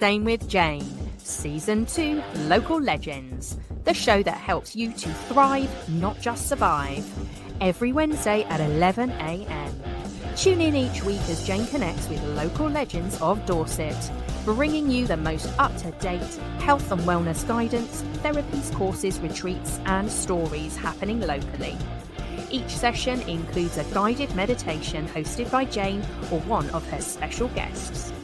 Sane with Jane, Season 2, Local Legends, the show that helps you to thrive, not just survive. Every Wednesday at 11 a.m. Tune in each week as Jane connects with local legends of Dorset, bringing you the most up-to-date health and wellness guidance, therapies, courses, retreats and stories happening locally. Each session includes a guided meditation hosted by Jane or one of her special guests.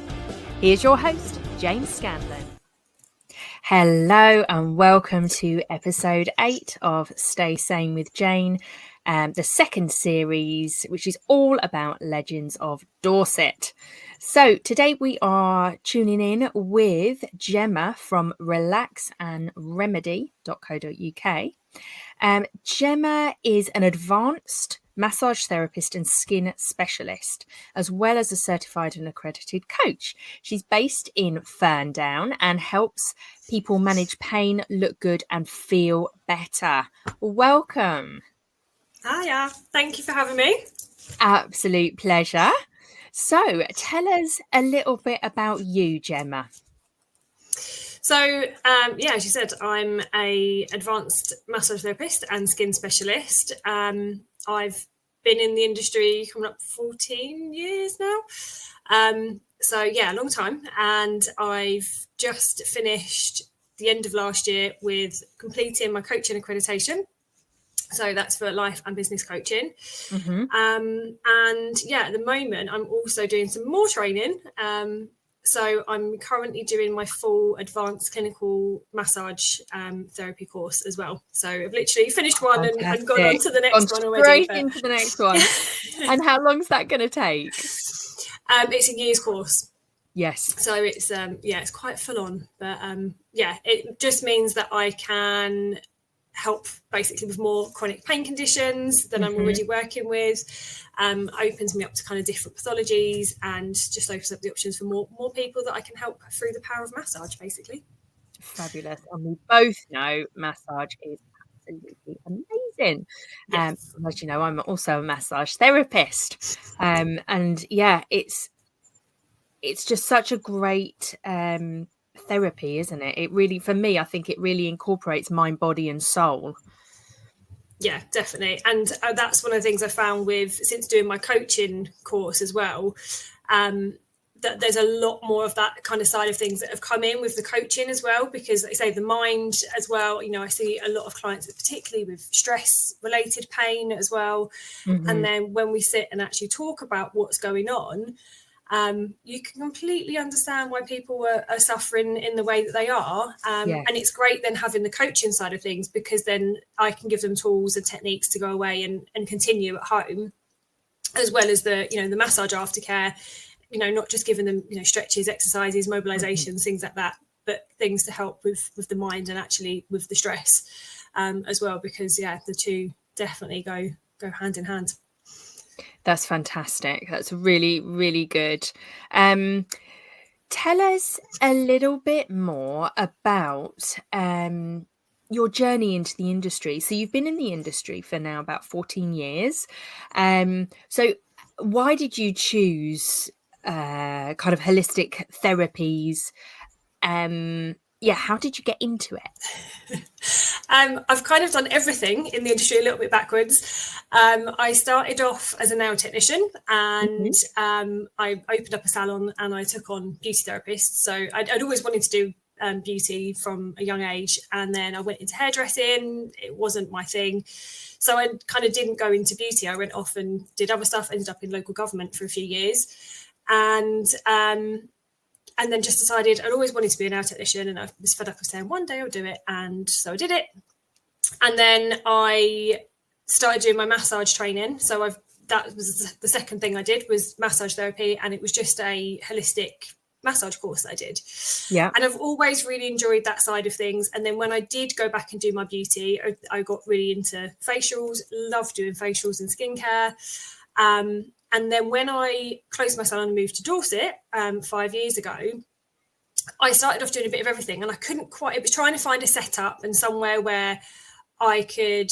Here's your host, Jane Scanlan. Hello and welcome to episode 8 of Stay Sane with Jane, the second series, which is all about Legends of Dorset. So today we are tuning in with Jemma from relaxandremedy.co.uk. Jemma is an advanced massage therapist and skin specialist, as well as a certified and accredited coach. She's based in Ferndown and helps people manage pain, look good and feel better. Welcome. Hiya, thank you for having me. Absolute pleasure. So tell us a little bit about you, Jemma. So, as you said, I'm a advanced massage therapist and skin specialist. I've been in the industry coming up 14 years now. A long time. And I've just finished the end of last year with completing my coaching accreditation. So that's for life and business coaching. Mm-hmm. At the moment, I'm also doing some more training. So I'm currently doing my full advanced clinical massage therapy course as well. So I've literally finished one and gone on to the next one already. Straight into the next one. And how long's that going to take? It's a year's course. Yes. So it's it's quite full on, but it just means that I can help basically with more chronic pain conditions than I'm already working with. Opens me up to kind of different pathologies and just opens up the options for more people that I can help through the power of massage, basically. Fabulous. And we both know massage is absolutely amazing. Yes. As you know, I'm also a massage therapist. It's just such a great therapy, isn't it? It really, for me, I think it really incorporates mind, body and soul. Yeah, definitely. And that's one of the things I found since doing my coaching course as well, that there's a lot more of that kind of side of things that have come in with the coaching as well, because like I say, the mind as well, I see a lot of clients, particularly with stress related pain as well. Mm-hmm. And then when we sit and actually talk about what's going on, you can completely understand why people are suffering in the way that they are. And it's great then having the coaching side of things, because then I can give them tools and techniques to go away and continue at home, as well as the massage aftercare, not just giving them, stretches, exercises, mobilizations, things like that, but things to help with the mind and actually with the stress as well, because the two definitely go hand in hand. That's fantastic. That's really, really good. Tell us a little bit more about your journey into the industry. So you've been in the industry for now about 14 years. So why did you choose kind of holistic therapies? How did you get into it? I've kind of done everything in the industry a little bit backwards. I started off as a nail technician and I opened up a salon and I took on beauty therapists. So I'd always wanted to do beauty from a young age. And then I went into hairdressing. It wasn't my thing. So I kind of didn't go into beauty. I went off and did other stuff, ended up in local government for a few years. And then just decided I'd always wanted to be a nail technician, and I was fed up of saying one day I'll do it. And so I did it. And then I started doing my massage training. So that was the second thing I did, was massage therapy. And it was just a holistic massage course that I did. Yeah. And I've always really enjoyed that side of things. And then when I did go back and do my beauty, I got really into facials, loved doing facials and skincare. And then when I closed my salon and moved to Dorset 5 years ago, I started off doing a bit of everything, and I couldn't quite, it was trying to find a setup and somewhere where I could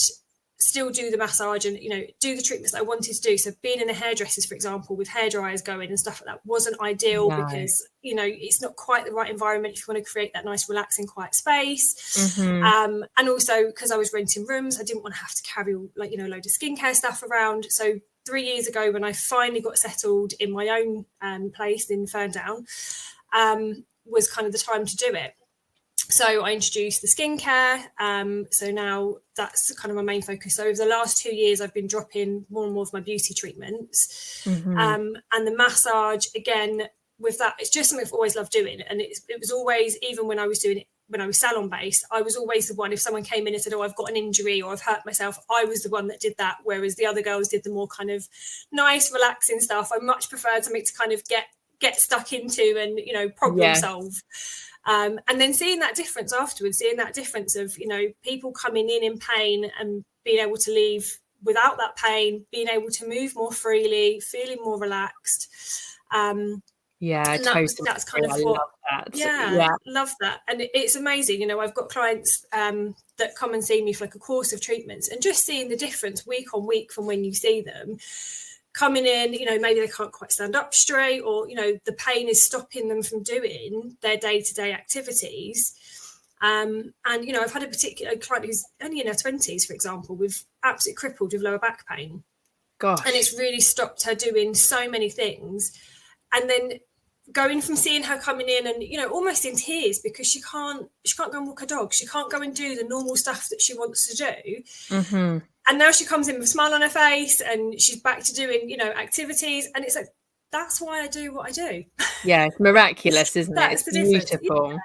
still do the massage and, do the treatments that I wanted to do. So being in the hairdressers, for example, with hair dryers going and stuff like that wasn't ideal because, it's not quite the right environment if you want to create that nice, relaxing, quiet space. And also because I was renting rooms, I didn't want to have to carry load of skincare stuff around. So 3 years ago, when I finally got settled in my own place in Ferndown, was kind of the time to do it. So I introduced the skincare. So now that's kind of my main focus. So over the last 2 years, I've been dropping more and more of my beauty treatments. And the massage, again, with that, it's just something I've always loved doing. And it was always, even when I was doing it, when I was salon based, I was always the one, if someone came in and said, oh, I've got an injury or I've hurt myself, I was the one that did that. Whereas the other girls did the more kind of nice, relaxing stuff. I much preferred something to kind of get stuck into and, problem solve. And then seeing that difference afterwards, seeing that difference of, people coming in pain and being able to leave without that pain, being able to move more freely, feeling more relaxed. Totally. That's kind of what, love that. Love that. And it's amazing. I've got clients that come and see me for like a course of treatments, and just seeing the difference week on week from when you see them coming in, maybe they can't quite stand up straight, or, the pain is stopping them from doing their day-to-day activities. And, I've had a particular client who's only in her 20s, for example, with absolutely crippled with lower back pain. Gosh. And it's really stopped her doing so many things. And then going from seeing her coming in and, almost in tears because she can't go and walk her dog. She can't go and do the normal stuff that she wants to do. And now she comes in with a smile on her face and she's back to doing, activities. And it's like, that's why I do what I do. Yeah, it's miraculous, isn't it? It's beautiful. Yeah,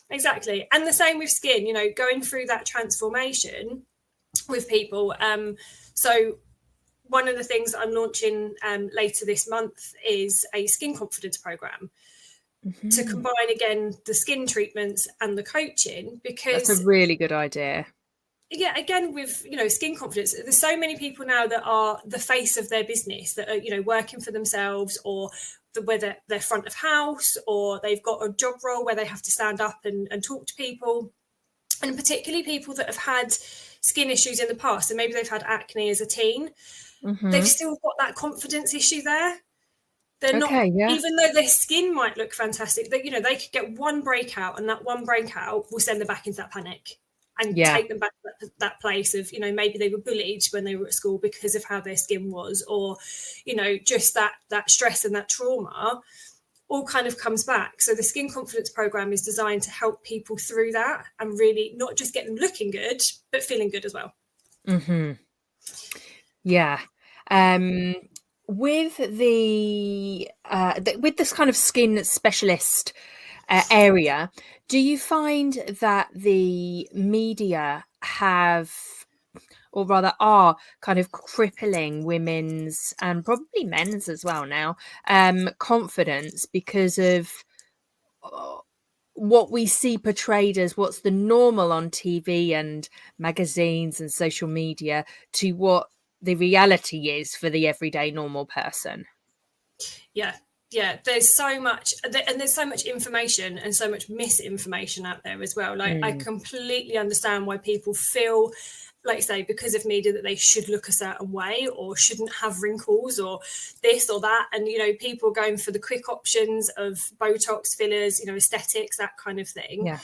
exactly. And the same with skin, going through that transformation with people. So one of the things that I'm launching later this month is a skin confidence program to combine, again, the skin treatments and the coaching, because that's a really good idea. Yeah, again, with, skin confidence, there's so many people now that are the face of their business, that are, working for themselves, or whether they're front of house, or they've got a job role where they have to stand up and talk to people. And particularly people that have had skin issues in the past, and maybe they've had acne as a teen, they've still got that confidence issue there. They're not, even though their skin might look fantastic, they could get one breakout, and that one breakout will send them back into that panic. And take them back to that place of, maybe they were bullied when they were at school because of how their skin was, or, just that stress and that trauma all kind of comes back. So the skin confidence program is designed to help people through that, and really not just get them looking good, but feeling good as well. Yeah. With with this kind of skin specialist area, do you find that the media have, or rather are, kind of crippling women's, and probably men's as well now, confidence because of what we see portrayed as what's the normal on TV and magazines and social media to what the reality is for the everyday normal person? Yeah, there's so much, and there's so much information and so much misinformation out there as well. Like, I completely understand why people feel, like you say, because of media, that they should look a certain way or shouldn't have wrinkles or this or that. And, people are going for the quick options of Botox, fillers, aesthetics, that kind of thing. Yeah.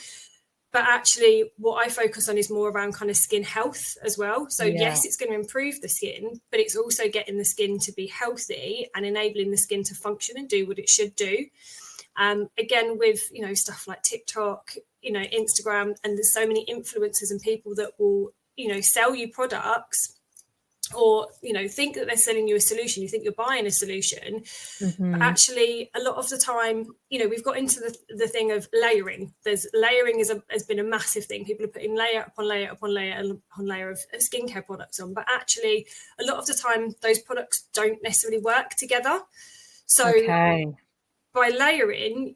But actually, what I focus on is more around kind of skin health as well. So yes, it's going to improve the skin, but it's also getting the skin to be healthy and enabling the skin to function and do what it should do. Again, with, stuff like TikTok, Instagram, and there's so many influencers and people that will, sell you products, or, think that they're selling you a solution. You think you're buying a solution, but actually a lot of the time, we've got into the thing of layering. Layering has been a massive thing. People are putting layer upon layer upon layer upon layer of skincare products on, but actually a lot of the time those products don't necessarily work together. So by layering,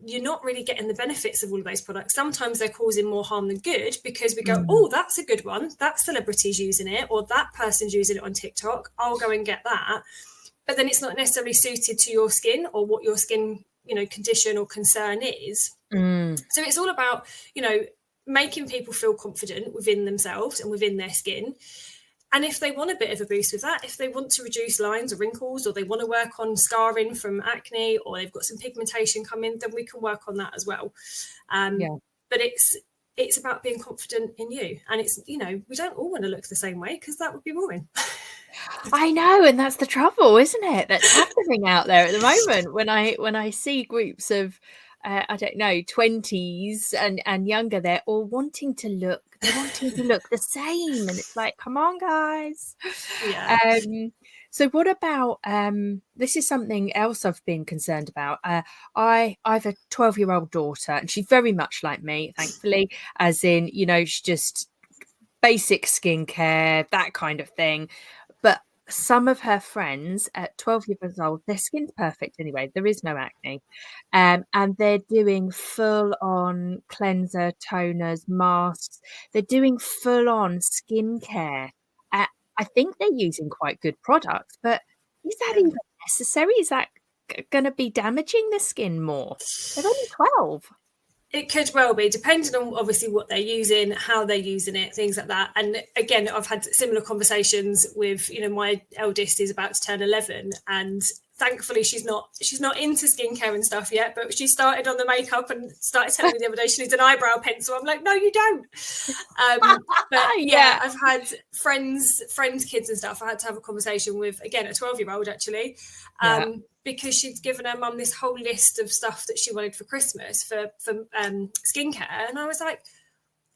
you're not really getting the benefits of all of those products. Sometimes they're causing more harm than good, because we go, oh, that's a good one. That celebrity's using it, or that person's using it on TikTok. I'll go and get that. But then it's not necessarily suited to your skin or what your skin, condition or concern is. So it's all about, making people feel confident within themselves and within their skin. And if they want a bit of a boost with that, if they want to reduce lines or wrinkles, or they want to work on scarring from acne, or they've got some pigmentation coming, then we can work on that as well. But it's about being confident in you. And it's, you know, we don't all want to look the same way, because that would be boring. I know, and that's the trouble, isn't it? That's happening out there at the moment. When I see groups of I don't know, 20s and younger, they're all wanting to look the same, and it's like, come on, guys. Yeah. So what about this is something else I've been concerned about. I have a 12-year-old daughter, and she's very much like me, thankfully, as in, you know, she's just basic skincare, that kind of thing. But some of her friends at 12 years old, their skin's perfect anyway. There is no acne. And they're doing full-on cleanser, toners, masks. They're doing full-on skincare. I think they're using quite good products, but is that even necessary? Is that going to be damaging the skin more? They're only 12. It could well be, depending on obviously what they're using, how they're using it, things like that. And again, I've had similar conversations with, you know, my eldest is about to turn 11, and thankfully she's not into skincare and stuff yet, but she started on the makeup and started telling me the other day she needs an eyebrow pencil. I'm like, no, you don't. But yeah, I've had friends, kids and stuff. I had to have a conversation with, again, a 12-year-old actually, because she'd given her mum this whole list of stuff that she wanted for Christmas for skincare. And I was like,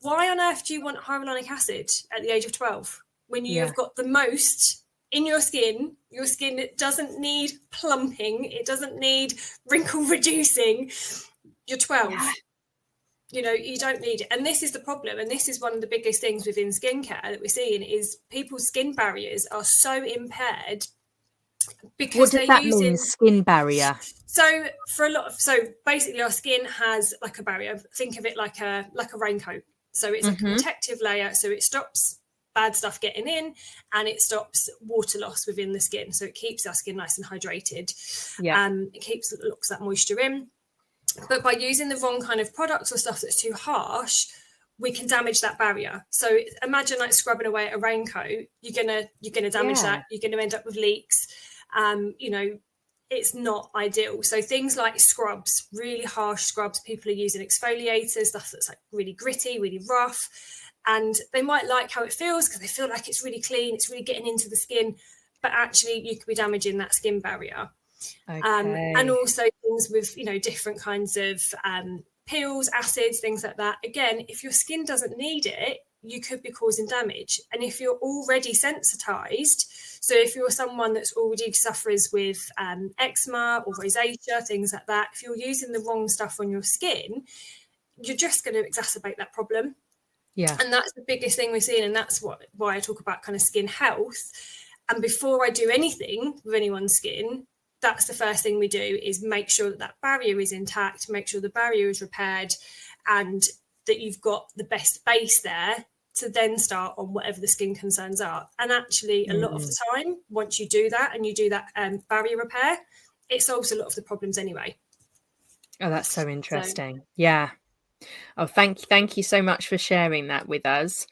why on earth do you want hyaluronic acid at the age of 12 when you've got the most in your skin? Your skin doesn't need plumping. It doesn't need wrinkle reducing. You're 12. Yeah. You know, you don't need it. And this is the problem. And this is one of the biggest things within skincare that we're seeing is people's skin barriers are so impaired because what does that mean, skin barrier? So basically our skin has like a barrier. Think of it like a raincoat. So it's like a protective layer. So it stops bad stuff getting in, and it stops water loss within the skin. So it keeps our skin nice and hydrated. Yeah. It locks that moisture in. But by using the wrong kind of products or stuff that's too harsh, we can damage that barrier. So imagine like scrubbing away at a raincoat. You're gonna damage that. You're gonna end up with leaks. You know, it's not ideal. So things like scrubs, really harsh scrubs, people are using exfoliators, stuff that's like really gritty, really rough. And they might like how it feels because they feel like it's really clean, it's really getting into the skin, but actually you could be damaging that skin barrier. Okay. And also things with, you know, different kinds of peels, acids, things like that. Again, if your skin doesn't need it, you could be causing damage. And if you're already sensitized, so if you're someone that's already suffers with eczema or rosacea, things like that, if you're using the wrong stuff on your skin, you're just going to exacerbate that problem. Yeah. And that's the biggest thing we're seeing. And that's why I talk about kind of skin health. And before I do anything with anyone's skin, that's the first thing we do is make sure that barrier is intact, make sure the barrier is repaired, and that you've got the best base there to then start on whatever the skin concerns are. And actually, a lot of the time, once you do that and you do that barrier repair, it solves a lot of the problems anyway. Oh, that's so interesting. Yeah. Oh, thank you so much for sharing that with us.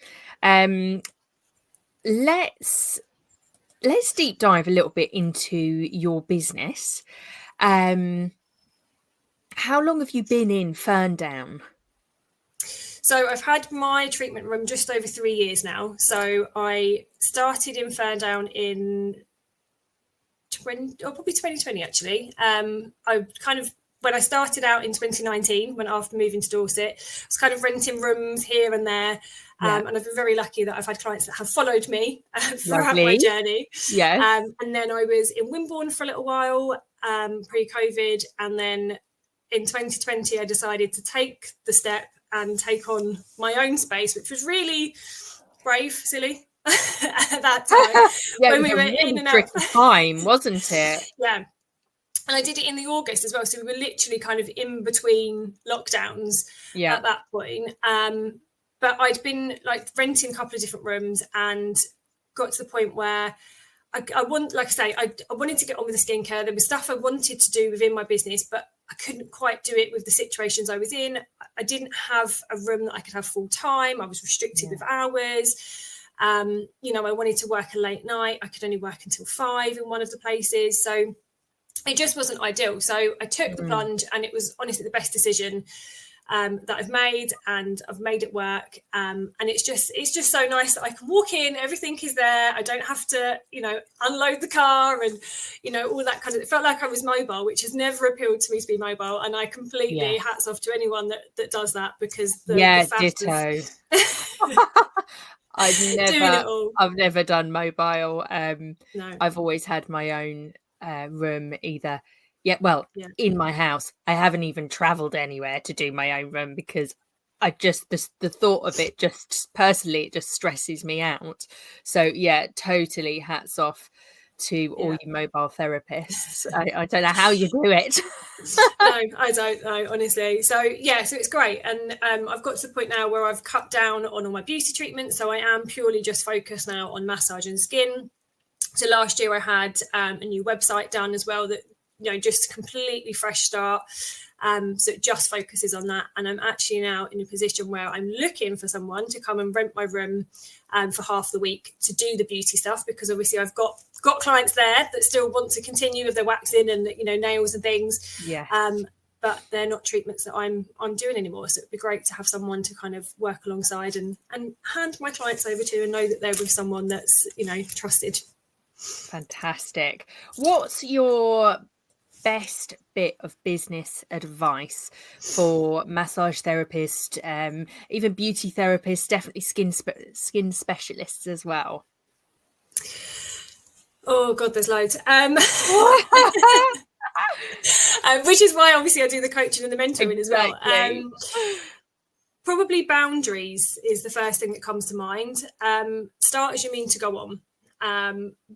Let's deep dive a little bit into your business. How long have you been in Ferndown? So I've had my treatment room just over 3 years now. So I started in Ferndown in probably 2020 actually. When I started out in 2019, when after moving to Dorset, I was kind of renting rooms here and there. And I've been very lucky that I've had clients that have followed me throughout my journey. Yes. And then I was in Wimborne for a little while, pre-COVID. And then in 2020, I decided to take the step and take on my own space, which was really brave, silly at that time. When we were in and out. Time, wasn't it? Yeah. And I did it in the August as well. So we were literally kind of in between lockdowns at that point. But I'd been like renting a couple of different rooms and got to the point where I wanted to get on with the skincare. There was stuff I wanted to do within my business, but I couldn't quite do it with the situations I was in. I didn't have a room that I could have full time. I was restricted with hours. You know, I wanted to work a late night. I could only work until 5 in one of the places. So it just wasn't ideal. So I took the plunge, and it was honestly the best decision that I've made, and I've made it work. And it's just so nice that I can walk in, everything is there. I don't have to, you know, unload the car and, you know, all that kind of, it felt like I was mobile, which has never appealed to me to be mobile. And I completely hats off to anyone that does that, because the ditto. I've never done mobile. No. I've always had my own room either. In my house. I haven't even traveled anywhere to do my own room, because I just the thought of it just personally, it just stresses me out. So yeah, totally hats off to all you mobile therapists. I don't know how you do it. No, I don't know, honestly. So so it's great. And I've got to the point now where I've cut down on all my beauty treatments. So I am purely just focused now on massage and skin. So last year I had a new website done as well, that, you know, just completely fresh start. So it just focuses on that. And I'm actually now in a position where I'm looking for someone to come and rent my room for half the week to do the beauty stuff, because obviously I've got clients there that still want to continue with their waxing and, you know, nails and things. But they're not treatments that I'm doing anymore. So it'd be great to have someone to kind of work alongside and hand my clients over to, and know that they're with someone that's, you know, trusted. Fantastic. What's your best bit of business advice for massage therapists, even beauty therapists, definitely skin specialists as well? Oh God, there's loads. Which is why obviously I do the coaching and the mentoring as well. Probably boundaries is the first thing that comes to mind. Start as you mean to go on.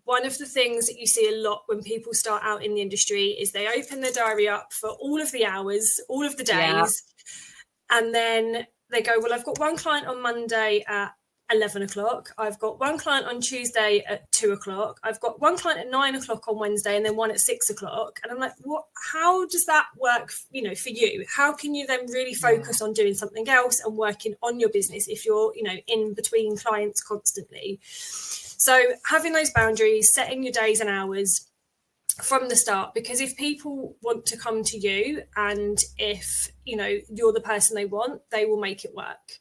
One of the things that you see a lot when people start out in the industry is they open their diary up for all of the hours, all of the days, and then they go, well, I've got one client on Monday at 11 o'clock. I've got one client on Tuesday at 2 o'clock. I've got one client at 9 o'clock on Wednesday, and then one at 6 o'clock. And I'm like, what? How does that work, you know, for you? How can you then really focus on doing something else and working on your business if you're, you know, in between clients constantly? So having those boundaries, setting your days and hours from the start, because if people want to come to you, and if, you know, you're the person they want, they will make it work.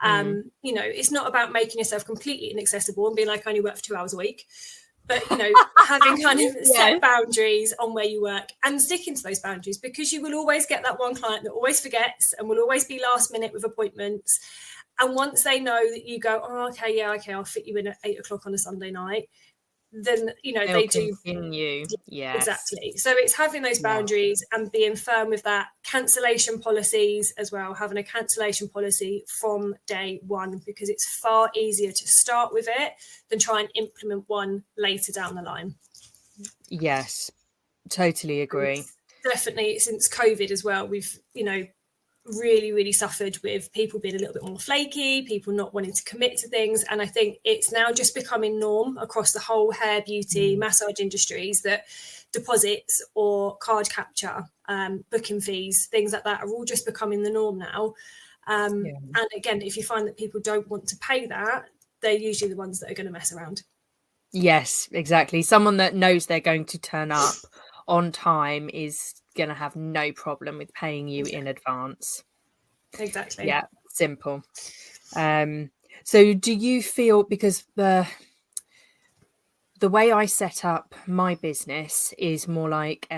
You know, it's not about making yourself completely inaccessible and being like, I only work for 2 hours a week, but, you know, having kind of set boundaries on where you work and sticking to those boundaries, because you will always get that one client that always forgets and will always be last minute with appointments. And once they know that you go, oh, okay, I'll fit you in at 8 o'clock on a Sunday night, then, you know, they do continue. Exactly. So it's having those boundaries and being firm with that. Cancellation policies as well, having a cancellation policy from day one, because it's far easier to start with it than try and implement one later down the line. Yes, totally agree. And definitely since COVID as well, we've, you know, really suffered with people being a little bit more flaky, people not wanting to commit to things. And I think it's now just becoming norm across the whole hair, beauty, massage industries that deposits or card capture, booking fees, things like that are all just becoming the norm now. And again, if you find that people don't want to pay that, they're usually the ones that are going to mess around. Yes, exactly. Someone that knows they're going to turn up on time is going to have no problem with paying you in advance. Exactly. Yeah, simple. So do you feel, because the way I set up my business is more like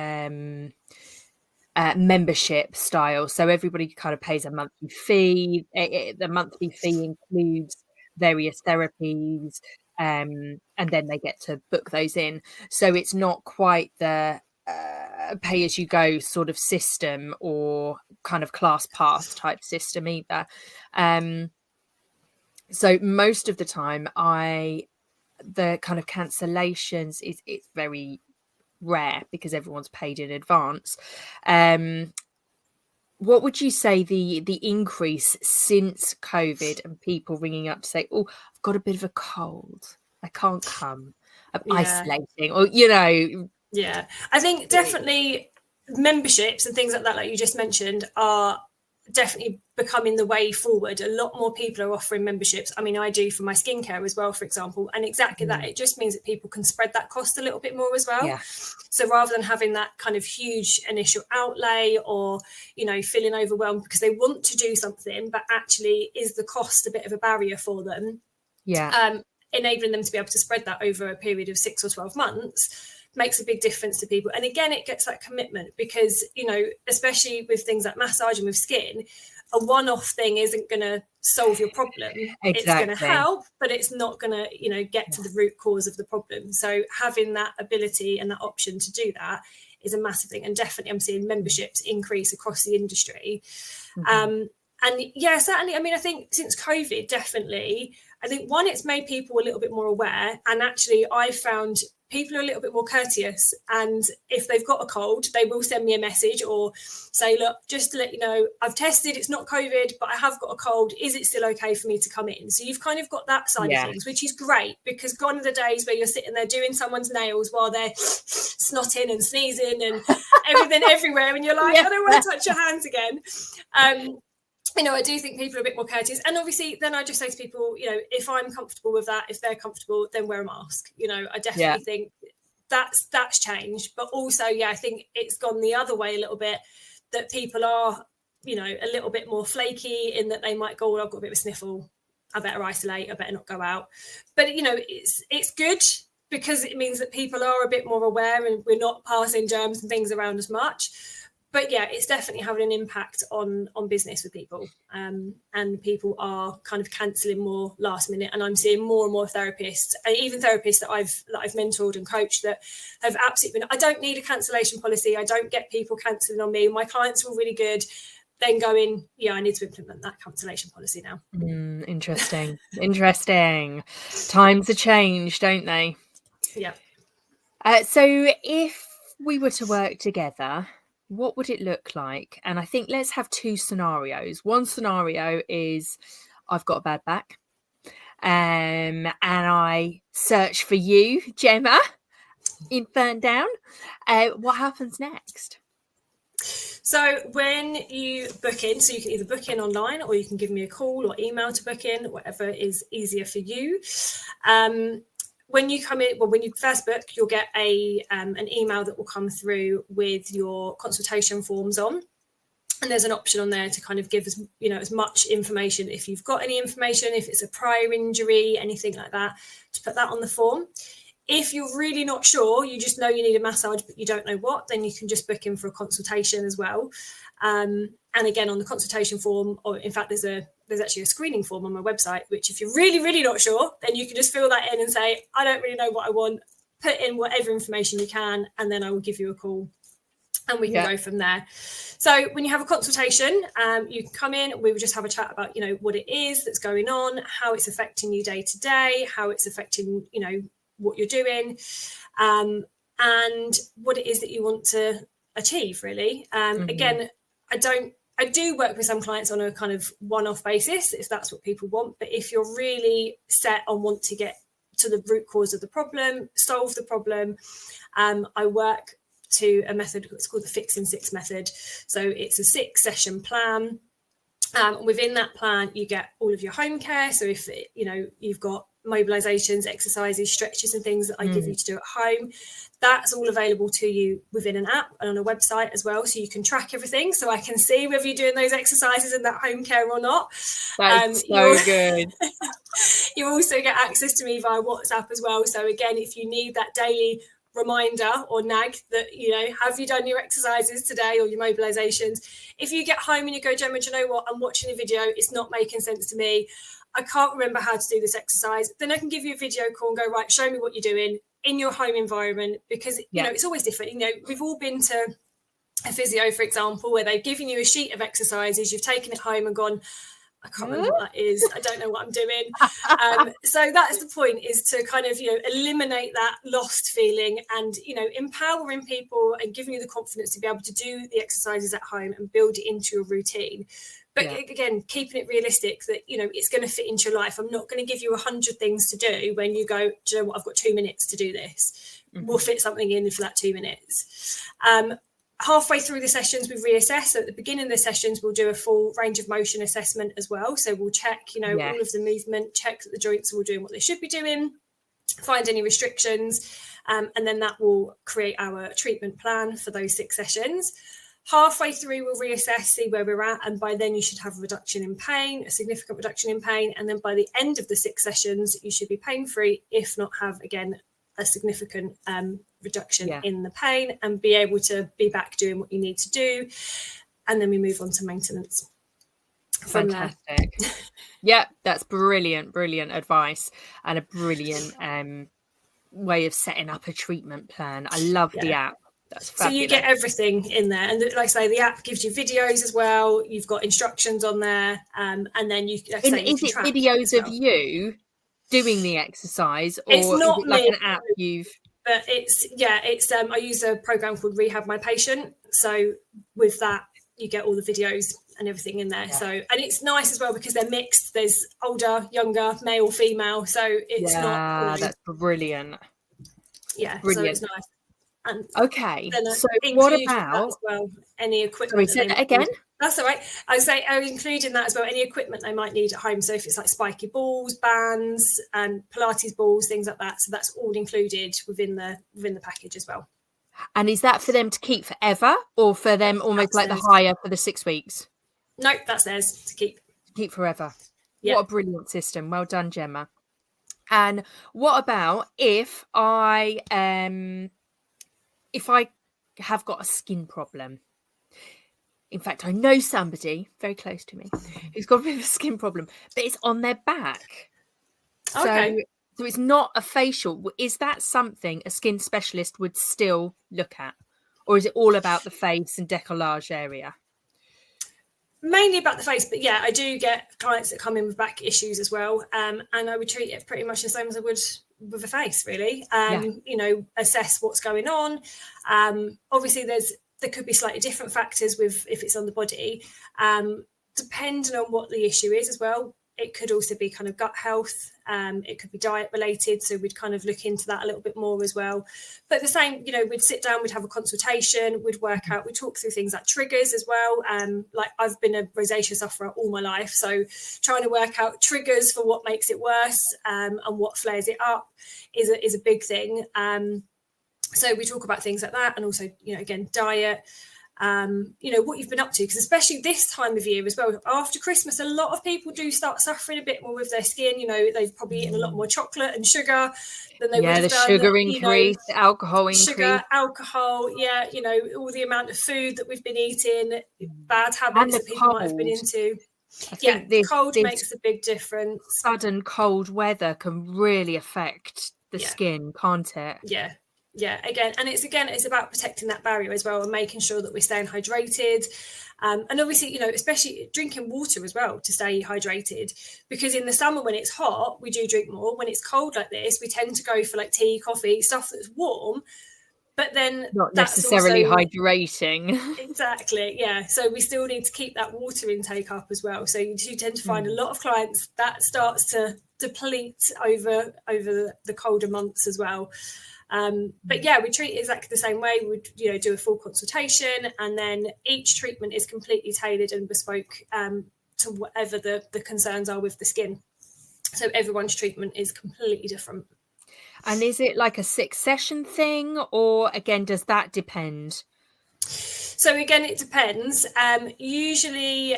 membership style, so everybody kind of pays a monthly fee. The monthly fee includes various therapies, and then they get to book those in, so it's not quite the pay as you go sort of system or kind of class pass type system either. So most of the time the kind of cancellations it's very rare because everyone's paid in advance. What would you say the increase since COVID and people ringing up to say, oh, I've got a bit of a cold, I can't come, I'm isolating, or, you know? Yeah, I think definitely memberships and things like that, like you just mentioned, are definitely becoming the way forward. A lot more people are offering memberships. I mean, I do for my skincare as well, for example, and exactly that. It just means that people can spread that cost a little bit more as well. So rather than having that kind of huge initial outlay or, feeling overwhelmed because they want to do something, but actually is the cost a bit of a barrier for them? Enabling them to be able to spread that over a period of 6 or 12 months makes a big difference to people. And again, it gets that commitment because, especially with things like massage and with skin, a one-off thing isn't going to solve your problem. It's going to help, but it's not going to, get to the root cause of the problem. So having that ability and that option to do that is a massive thing. And definitely I'm seeing memberships increase across the industry. And yeah, certainly, I mean, I think since COVID, definitely, I think one, it's made people a little bit more aware. And actually, I found people are a little bit more courteous. And if they've got a cold, they will send me a message or say, look, just to let you know, I've tested, it's not COVID, but I have got a cold. Is it still okay for me to come in? So you've kind of got that side of things, which is great, because gone are the days where you're sitting there doing someone's nails while they're snotting and sneezing and everything everywhere. And you're like, I don't want to touch your hands again. I do think people are a bit more courteous. And obviously, then I just say to people, if I'm comfortable with that, if they're comfortable, then wear a mask. I definitely think that's changed. But also, I think it's gone the other way a little bit, that people are, a little bit more flaky in that they might go, well, I've got a bit of a sniffle, I better isolate, I better not go out. But, it's good because it means that people are a bit more aware and we're not passing germs and things around as much. But it's definitely having an impact on business with people, and people are kind of cancelling more last minute. And I'm seeing more and more therapists, even therapists that I've mentored and coached, that have absolutely been, I don't need a cancellation policy. I don't get people cancelling on me. My clients are all really good. Then going, I need to implement that cancellation policy now. Interesting. Times are changed, don't they? Yeah. So if we were to work together, what would it look like? And I think let's have two scenarios. One scenario is I've got a bad back, and I search for you, Jemma, in Ferndown. What happens next? So when you book in, so you can either book in online or you can give me a call or email to book in, whatever is easier for you. When you come in, when you first book, you'll get an email that will come through with your consultation forms on. And there's an option on there to kind of give us, as much information. If you've got any information, if it's a prior injury, anything like that, to put that on the form. If you're really not sure, you just know you need a massage, but you don't know what, then you can just book in for a consultation as well. And again, on the consultation form, or in fact, there's actually a screening form on my website, which if you're really, really not sure, then you can just fill that in and say, I don't really know what I want, put in whatever information you can, and then I will give you a call and we can go from there. So when you have a consultation, you can come in, we will just have a chat about, what it is that's going on, how it's affecting you day to day, how it's affecting, what you're doing, and what it is that you want to achieve, really. Again, I do work with some clients on a kind of one-off basis, if that's what people want. But if you're really set on want to get to the root cause of the problem, solve the problem, I work to a method, it's called the Fix in 6 method. So it's a 6-session plan. Within that plan, you get all of your home care. So if, you've got mobilizations, exercises, stretches and things that I give you to do at home, that's all available to you within an app and on a website as well, so you can track everything, so I can see whether you're doing those exercises in that home care or not. That's so good. You also get access to me via WhatsApp as well, so again, if you need that daily reminder or nag that, have you done your exercises today or your mobilizations, if you get home and you go, Jemma, do you know what, I'm watching a video, it's not making sense to me, I can't remember how to do this exercise, then I can give you a video call and go, right, show me what you're doing in your home environment, because it's always different. We've all been to a physio, for example, where they've given you a sheet of exercises, you've taken it home and gone, I can't remember what that is, I don't know what I'm doing. So that's the point, is to kind of eliminate that lost feeling and empowering people and giving you the confidence to be able to do the exercises at home and build it into your routine. But again, keeping it realistic that, it's going to fit into your life. I'm not going to give you 100 things to do when you go, do you know what, I've got 2 minutes to do this. We'll fit something in for that 2 minutes. Halfway through the sessions, we reassess. So at the beginning of the sessions, we'll do a full range of motion assessment as well. So we'll check, all of the movement, check that the joints are all doing what they should be doing, find any restrictions, and then that will create our treatment plan for those 6 sessions. Halfway through, we'll reassess, see where we're at, and by then you should have a reduction in pain, a significant reduction in pain, and then by the end of the 6 sessions, you should be pain-free, if not have, again, a significant reduction in the pain, and be able to be back doing what you need to do. And then we move on to maintenance from Fantastic. There. Yeah, that's brilliant advice, and a brilliant way of setting up a treatment plan. I love the app. That's fabulous. So you get everything in there, and like I say, the app gives you videos as well. You've got instructions on there, and then you. Like say, is it videos of you doing the exercise, or it's not is it like an app you've? But it's I use a program called Rehab My Patient. So with that, you get all the videos and everything in there. So, and it's nice as well because they're mixed. There's older, younger, male, female. So it's not. That's brilliant. Yeah, brilliant. So it's nice. And okay, so what about as well, any equipment? Sorry, say that again. That's all right. I say I include in that as well any equipment they might need at home. So if it's like spiky balls, bands, and Pilates balls, things like that. So that's all included within the package as well. And is that for them to keep forever, or for them almost like the hire for the 6 weeks? No, that's theirs to keep. Keep forever. What a brilliant system. Well done, Jemma. And what about if I have got a skin problem? In fact, I know somebody very close to me who's got a bit of a skin problem, but it's on their back. Okay. So it's not a facial. Is that something a skin specialist would still look at? Or is it all about the face and décollage area? Mainly about the face, but yeah, I do get clients that come in with back issues as well. And I would treat it pretty much the same as I would with a face, really. Assess what's going on. Obviously, there could be slightly different factors with if it's on the body, depending on what the issue is as well. It could also be kind of gut health. It could be diet related. So we'd kind of look into that a little bit more as well. But the same, we'd sit down, we'd have a consultation, we'd work out, we'd talk through things like triggers as well. Like I've been a rosacea sufferer all my life. So trying to work out triggers for what makes it worse and what flares it up is a big thing. So we talk about things like that, and also, again, diet, what you've been up to, because especially this time of year as well, after Christmas, a lot of people do start suffering a bit more with their skin. They've probably eaten a lot more chocolate and sugar than they would have done. Sugar increase, alcohol increase. Sugar, alcohol, all the amount of food that we've been eating, bad habits that people might have been into. Cold makes a big difference. Sudden cold weather can really affect the skin, can't it? Yeah, it's about protecting that barrier as well, and making sure that we're staying hydrated. And obviously, especially drinking water as well to stay hydrated, because in the summer when it's hot, we do drink more. When it's cold like this, we tend to go for like tea, coffee, stuff that's warm, but then not necessarily hydrating. Exactly, yeah. So we still need to keep that water intake up as well. So you do tend to find a lot of clients that starts to deplete over the colder months as well. But we treat it exactly the same way. We'd do a full consultation, and then each treatment is completely tailored and bespoke to whatever the concerns are with the skin. So everyone's treatment is completely different. And is it like a 6-session thing, or again, does that depend? So again, it depends. Usually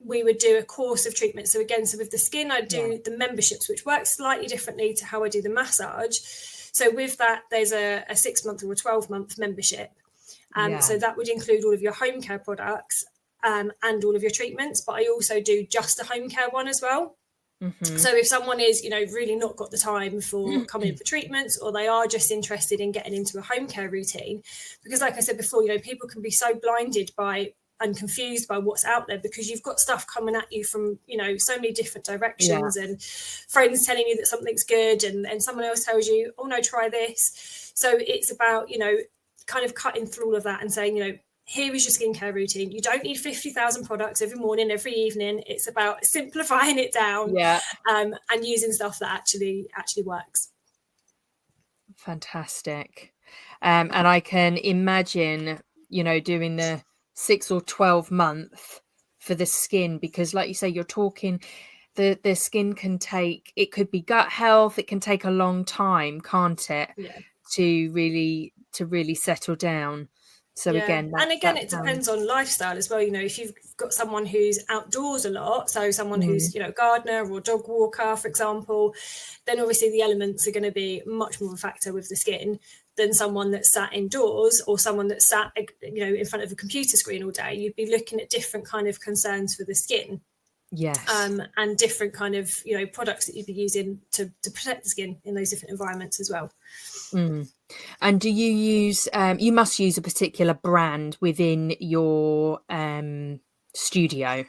we would do a course of treatment. So again, with the skin, I do the memberships, which works slightly differently to how I do the massage. So with that, there's a 6-month or a 12-month membership. So that would include all of your home care products and all of your treatments. But I also do just a home care one as well. Mm-hmm. So if someone is, really not got the time for coming in for treatments, or they are just interested in getting into a home care routine, because like I said before, people can be so blinded by and confused by what's out there, because you've got stuff coming at you from so many different directions, and friends telling you that something's good, and someone else tells you, oh no, try this. So it's about kind of cutting through all of that and saying, here is your skincare routine. You don't need 50,000 products every morning, every evening. It's about simplifying it down, and using stuff that actually works. Fantastic. And I can imagine, doing the 6 or 12 month for the skin, because like you say, you're talking the skin it could be gut health. It can take a long time, can't it? Yeah. To really settle down. So again, it depends on lifestyle as well. If you've got someone who's outdoors a lot, so someone who's a gardener or dog walker, for example, then obviously the elements are going to be much more of a factor with the skin than someone that's sat indoors, or someone that's sat in front of a computer screen all day. You'd be looking at different kind of concerns for the skin. Yes. And different kind of products that you'd be using to protect the skin in those different environments as well. And do you use you must use a particular brand within your studio?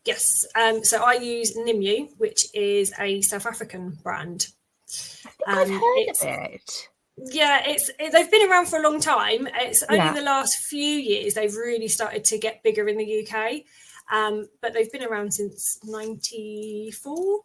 Yes. So I use Nimue, which is a South African brand. I think I've heard of it. Yeah, they've been around for a long time. It's only the last few years they've really started to get bigger in the UK. But they've been around since '94,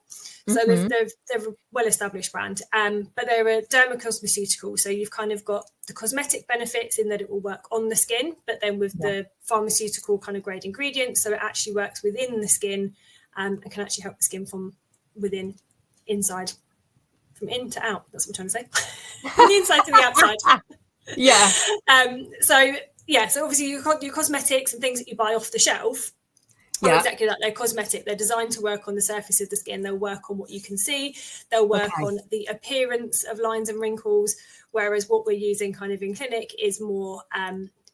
so they're a well-established brand. But they're a dermocosmeceutical, so you've kind of got the cosmetic benefits in that it will work on the skin, but then with the pharmaceutical kind of grade ingredients, so it actually works within the skin and can actually help the skin from within, inside, from in to out. That's what I'm trying to say. From the inside to the outside. Yeah. So obviously your cosmetics and things that you buy off the shelf. Yeah, exactly that. They're cosmetic. They're designed to work on the surface of the skin. They'll work on what you can see. They'll work on the appearance of lines and wrinkles. Whereas what we're using kind of in clinic is more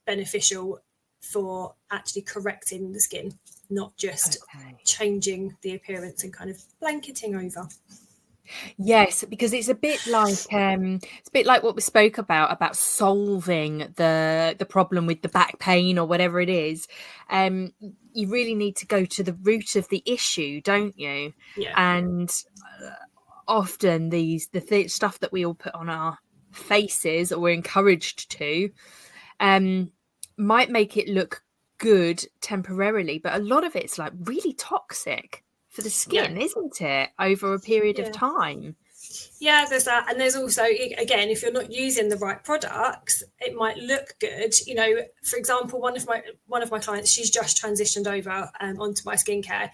beneficial for actually correcting the skin, not just changing the appearance and kind of blanketing over. Yes, because it's a bit like what we spoke about solving the problem with the back pain or whatever it is. You really need to go to the root of the issue, don't you? Yeah. And often the stuff that we all put on our faces, or we're encouraged to, might make it look good temporarily, but a lot of it's like really toxic for the skin, isn't it, over a period of time? Yeah, there's that. And there's also, again, if you're not using the right products, it might look good. For example, one of my clients, she's just transitioned over onto my skincare,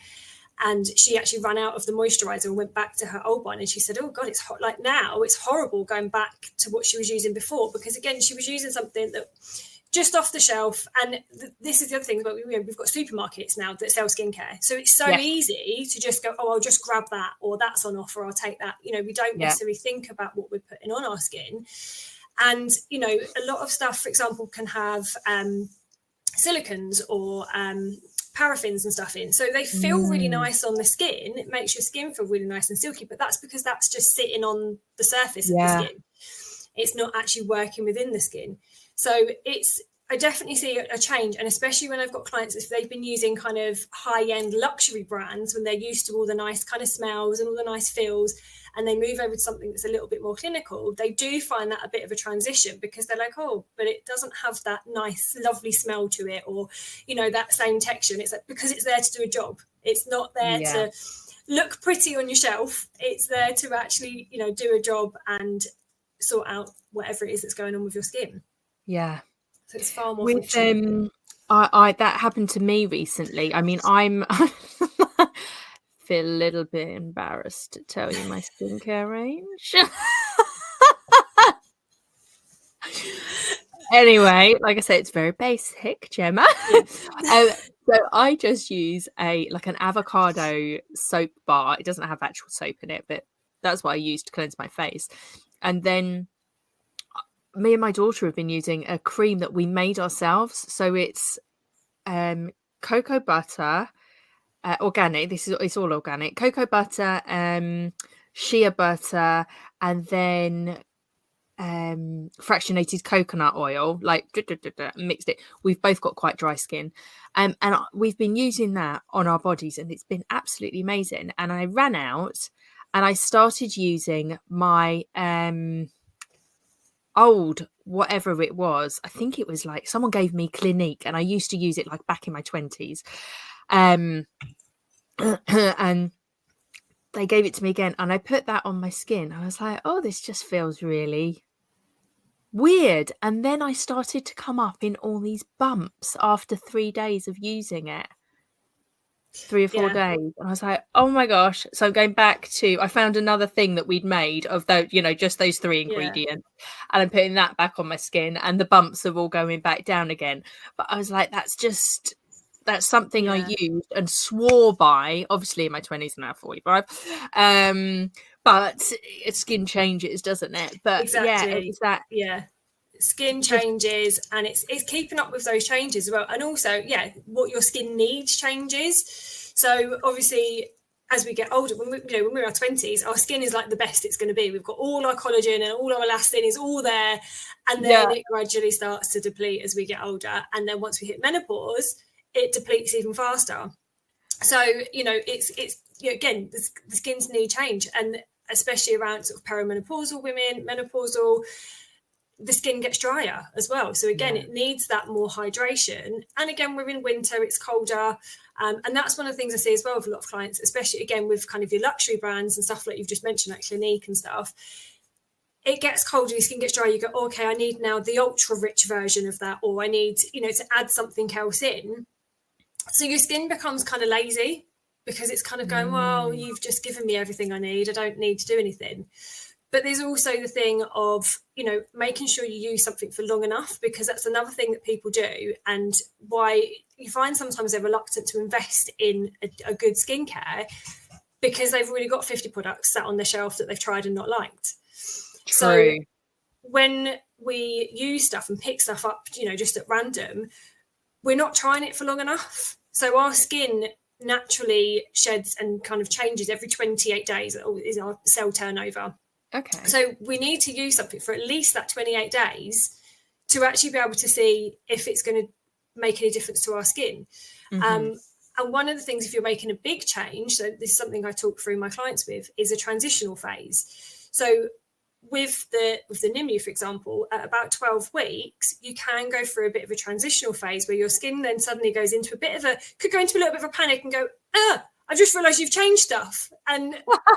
and she actually ran out of the moisturizer and went back to her old one. And she said, oh God, it's hot. Like now it's horrible going back to what she was using before, because again, she was using something that just off the shelf. And this is the other thing, but we've got supermarkets now that sell skincare, so it's so easy to just go, oh, I'll just grab that, or that's on offer, I'll take that. We don't necessarily think about what we're putting on our skin. And a lot of stuff, for example, can have silicons or paraffins and stuff in, so they feel really nice on the skin. It makes your skin feel really nice and silky, but that's because that's just sitting on the surface of the skin. It's not actually working within the skin. So I definitely see a change, and especially when I've got clients, if they've been using kind of high-end luxury brands, when they're used to all the nice kind of smells and all the nice feels, and they move over to something that's a little bit more clinical, they do find that a bit of a transition, because they're like, oh, but it doesn't have that nice, lovely smell to it, or, that same texture. And it's like, because it's there to do a job. It's not there to look pretty on your shelf. It's there to actually, do a job and sort out whatever it is that's going on with your skin. Yeah. So it's far more with I that happened to me recently. I mean, I feel a little bit embarrassed to tell you my skincare range. Anyway, like I say, it's very basic, Gemma. So I just use an avocado soap bar. It doesn't have actual soap in it, but that's what I use to cleanse my face. And then me and my daughter have been using a cream that we made ourselves. So it's cocoa butter, organic. It's all organic. Cocoa butter, shea butter, and then fractionated coconut oil, mixed it. We've both got quite dry skin, and we've been using that on our bodies, and it's been absolutely amazing. And I ran out, and I started using my old whatever it was. I think it was like someone gave me Clinique, and I used to use it like back in my 20s, and they gave it to me again, and I put that on my skin. I was like, oh, this just feels really Weird. And then I started to come up in all these bumps after 3 days of using it. 3 or 4 days, and I was like, oh my gosh. So I'm going back to, I found another thing that we'd made of those, just those 3 ingredients, and I'm putting that back on my skin, and the bumps are all going back down again. But I was like, that's something I used and swore by, obviously in my 20s and now 45. But skin changes, doesn't it? But exactly. it's that skin changes, and it's keeping up with those changes as well, and also what your skin needs changes. So obviously as we get older, when we're in our 20s, our skin is like the best it's going to be. We've got all our collagen and all our elastin is all there, and then it gradually starts to deplete as we get older, and then once we hit menopause, it depletes even faster. So it's again, the skins need change, and especially around sort of perimenopausal women, menopausal, the skin gets drier as well. So again, it needs that more hydration. And again, we're in winter, it's colder. And that's one of the things I see as well with a lot of clients, especially again with kind of your luxury brands and stuff like you've just mentioned, like Clinique and stuff. It gets colder, your skin gets dry. You go, okay, I need now the ultra rich version of that, or I need, to add something else in. So your skin becomes kind of lazy because it's kind of going, well, you've just given me everything I need. I don't need to do anything. But there's also the thing of, making sure you use something for long enough, because that's another thing that people do, and why you find sometimes they're reluctant to invest in a good skincare, because they've already got 50 products sat on their shelf that they've tried and not liked. True. So when we use stuff and pick stuff up, just at random, we're not trying it for long enough. So our skin naturally sheds and kind of changes every 28 days is our cell turnover. Okay. So we need to use something for at least that 28 days to actually be able to see if it's going to make any difference to our skin. And one of the things, if you're making a big change, so this is something I talk through my clients with, is a transitional phase. So with the NIMU, for example, at about 12 weeks, you can go through a bit of a transitional phase where your skin then suddenly goes into could go into a little bit of a panic and go, I've just realised you've changed stuff, and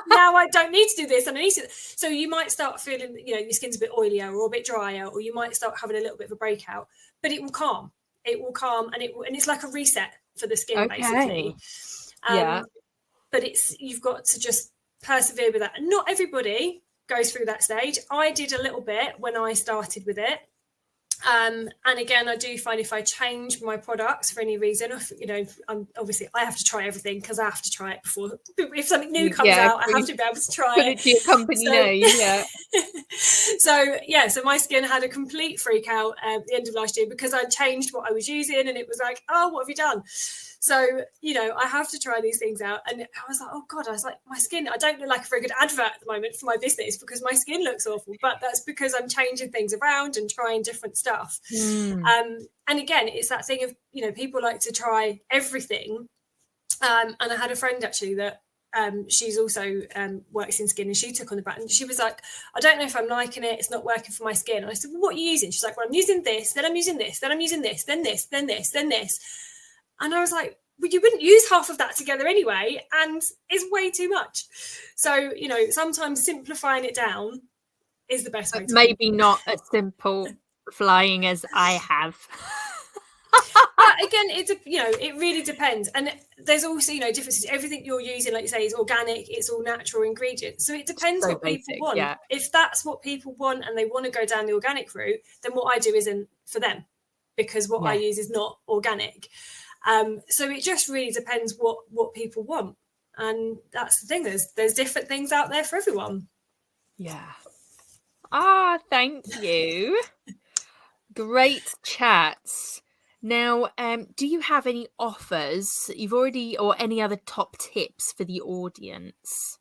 now I don't need to do this, and I need to. So you might start feeling, your skin's a bit oilier or a bit drier, or you might start having a little bit of a breakout, but it will calm. It will calm, and it's like a reset for the skin, basically. But you've got to just persevere with that. And not everybody goes through that stage. I did a little bit when I started with it. And again, I do find if I change my products for any reason, obviously I have to try everything because I have to try it before. If something new comes out, I have to be able to try it. Put it to your company name, So my skin had a complete freak out at the end of last year because I changed what I was using, and it was like, oh, what have you done? So, I have to try these things out. And I was like, oh God, my skin, I don't look like a very good advert at the moment for my business because my skin looks awful. But that's because I'm changing things around and trying different stuff. And again, it's that thing of, people like to try everything. And I had a friend actually that she's also works in skin, and she took on the brand, and she was like, I don't know if I'm liking it. It's not working for my skin. And I said, well, what are you using? She's like, well, I'm using this, then I'm using this, then I'm using this, then this, then this, then this. And I was like, well, you wouldn't use half of that together anyway, and it's way too much. So, sometimes simplifying it down is the best way to maybe not as simple flying as I have. But again, it really depends. And there's also, differences. Everything you're using, like you say, is organic. It's all natural ingredients. So it depends what people want. Yeah. If that's what people want and they want to go down the organic route, then what I do isn't for them, because what I use is not organic. So it just really depends what people want. And that's the thing. There's different things out there for everyone. Yeah. Thank you. Great chats. Now, do you have any offers you've already, or any other top tips for the audience?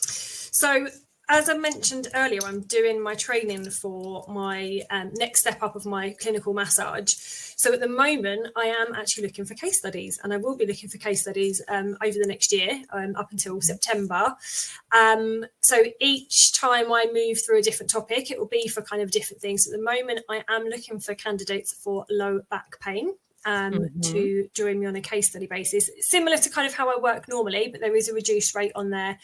So, as I mentioned earlier, I'm doing my training for my next step up of my clinical massage. So at the moment, I am actually looking for case studies, and I will be looking for case studies over the next year, up until September. So each time I move through a different topic, it will be for kind of different things. At the moment, I am looking for candidates for low back pain. to join me on a case study basis, similar to kind of how I work normally, but there is a reduced rate on there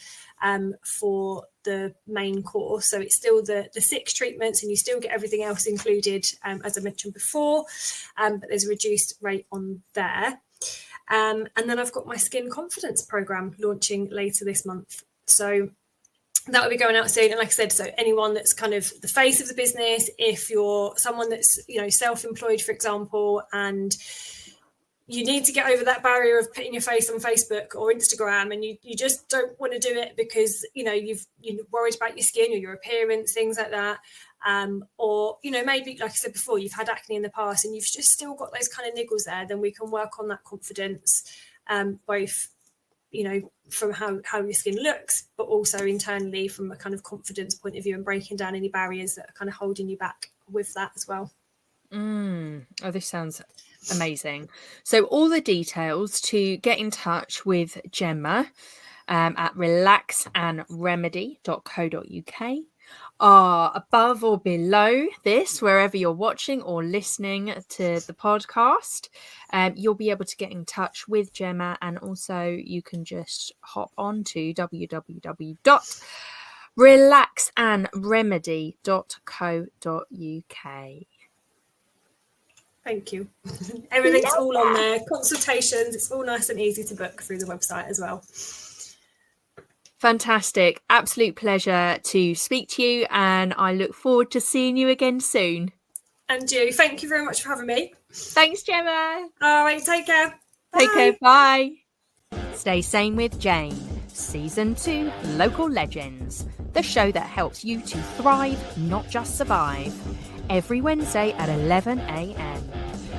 for the main course. So it's still the 6 treatments, and you still get everything else included, as I mentioned before, but there's a reduced rate on there. And then I've got my skin confidence program launching later this month. So that will be going out soon. And like I said, so anyone that's kind of the face of the business, if you're someone that's, self-employed, for example, and you need to get over that barrier of putting your face on Facebook or Instagram, and you just don't want to do it because, you're worried about your skin or your appearance, things like that. Or, maybe, like I said before, you've had acne in the past and you've just still got those kind of niggles there, then we can work on that confidence, both from how your skin looks, but also internally from a kind of confidence point of view, and breaking down any barriers that are kind of holding you back with that as well. Oh, this sounds amazing. So all the details to get in touch with Jemma at relaxandremedy.co.uk are above or below this, wherever you're watching or listening to the podcast. You'll be able to get in touch with Jemma, and also you can just hop on to www.relaxandremedy.co.uk. Thank you. Everything's all on there. Consultations, it's all nice and easy to book through the website as well. Fantastic. Absolute pleasure to speak to you, and I look forward to seeing you again soon. And you. Thank you very much for having me. Thanks, Jemma. All right, take care. Take care. Bye. Stay Sane with Jane, Season 2, Local Legends, the show that helps you to thrive, not just survive. Every Wednesday at 11 a.m.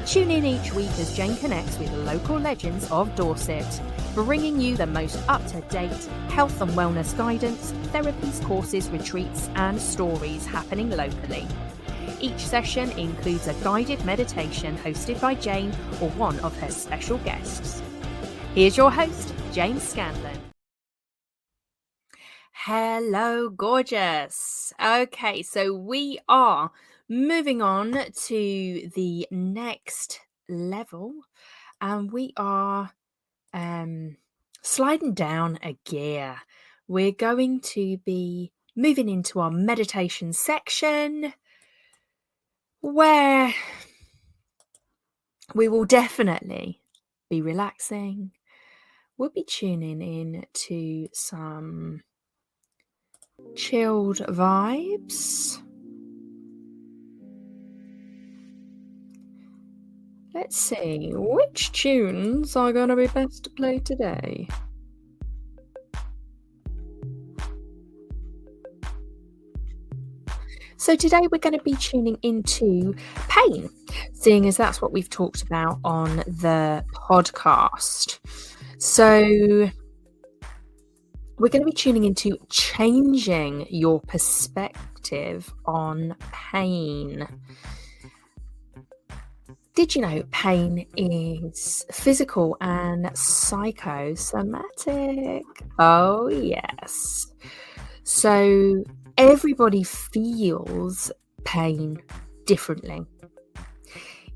Tune in each week as Jane connects with local legends of Dorset, bringing you the most up-to-date health and wellness guidance, therapies, courses, retreats, and stories happening locally. Each session includes a guided meditation hosted by Jane or one of her special guests. Here's your host, Jane Scanlan. Hello, gorgeous. Okay, so we are moving on to the next level, and we are sliding down a gear. We're going to be moving into our meditation section, where we will definitely be relaxing. We'll be tuning in to some chilled vibes. Let's see, which tunes are going to be best to play today? So today we're going to be tuning into pain, seeing as that's what we've talked about on the podcast. So we're going to be tuning into changing your perspective on pain. Did you know pain is physical and psychosomatic? Oh, yes. So everybody feels pain differently.